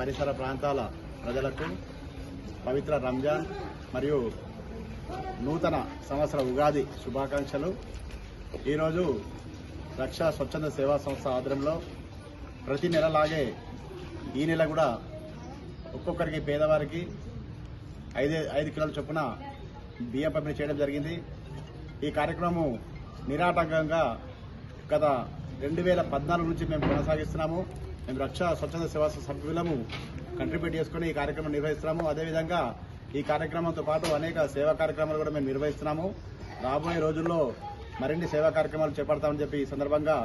పరిసర ప్రాంతాల ప్రజలకు పవిత్ర రంజాన్ మరియు నూతన సంవత్సర ఉగాది శుభాకాంక్షలు. ఈరోజు రక్షా స్వచ్ఛంద సేవా సంస్థ ఆధ్వర్యంలో ప్రతి నెలలాగే ఈ నెల కూడా ఒక్కొక్కరికి పేదవారికి 5 కిలోల చొప్పున బియ్యం పంపిణీ చేయడం జరిగింది. ఈ కార్యక్రమం నిరాటంకంగా గత 2014 నుంచి మేము కొనసాగిస్తున్నాము. మేము రక్షా స్వచ్ఛంద సేవా సభ్యులము కంట్రిబ్యూట్ చేసుకుని ఈ కార్యక్రమం నిర్వహిస్తున్నాము. అదేవిధంగా ఈ కార్యక్రమంతో పాటు అనేక సేవా కార్యక్రమాలు కూడా మేము నిర్వహిస్తున్నాము. రాబోయే రోజుల్లో మరిన్ని సేవా కార్యక్రమాలు చేపడతామని చెప్పి ఈ సందర్భంగా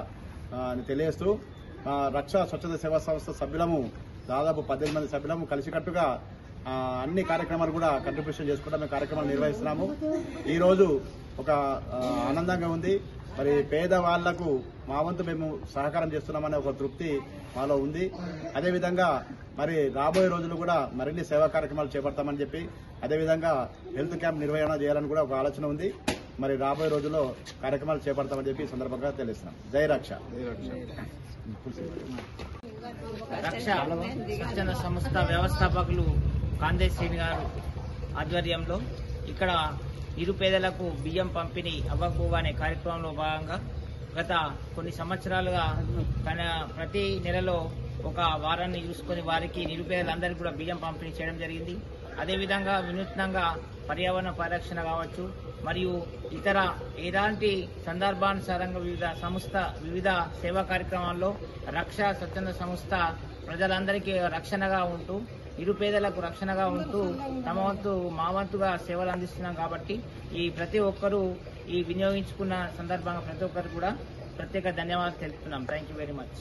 తెలియజేస్తూ రక్షా స్వచ్ఛంద సేవా సంస్థ సభ్యులము దాదాపు 18 మంది సభ్యులము కలిసికట్టుగా అన్ని కార్యక్రమాలు కూడా కంట్రిబ్యూషన్ చేసుకుంటూ మేము కార్యక్రమాలు నిర్వహిస్తున్నాము. ఈరోజు ఒక ఆనందంగా ఉంది. మరి పేదవాళ్లకు మా వంతు మేము సహకారం చేస్తున్నామనే ఒక తృప్తి మాలో ఉంది. అదేవిధంగా మరి రాబోయే రోజులు కూడా మరిన్ని సేవా కార్యక్రమాలు చేపడతామని చెప్పి అదేవిధంగా హెల్త్ క్యాంప్ నిర్వహణ చేయాలని కూడా ఒక ఆలోచన ఉంది. మరి రాబోయే రోజుల్లో కార్యక్రమాలు చేపడతామని చెప్పి ఈ సందర్భంగా తెలుస్తున్నాం. జై రక్ష. రక్షా స్వచ్ఛంద సంస్థ వ్యవస్థాపకులు కాందే శ్రీని గారు ఆధ్వర్యంలో ఇక్కడ నిరుపేదలకు బియ్యం పంపిణీ అవ్వకువ అనే కార్యక్రమంలో భాగంగా గత కొన్ని సంవత్సరాలుగా ప్రతి నెలలో ఒక వారాన్ని చూసుకుని వారికి నిరుపేదలందరికీ కూడా బియ్యం పంపిణీ చేయడం జరిగింది. అదేవిధంగా వినూత్నంగా పర్యావరణ పరిరక్షణ కావచ్చు మరియు ఇతర ఎలాంటి సందర్భానుసారంగా వివిధ సేవా కార్యక్రమాల్లో రక్షా స్వచ్ఛంద సంస్థ ప్రజలందరికీ రక్షణగా ఉంటూ నిరుపేదలకు రక్షణగా ఉంటూ మా వంతుగా సేవలు అందిస్తున్నాం. కాబట్టి ఈ ప్రతి ఒక్కరూ ఈ వినియోగించుకున్న సందర్భంగా ప్రతి ఒక్కరు కూడా ప్రత్యేక ధన్యవాదాలు తెలుపుతున్నాం. Thank you very much.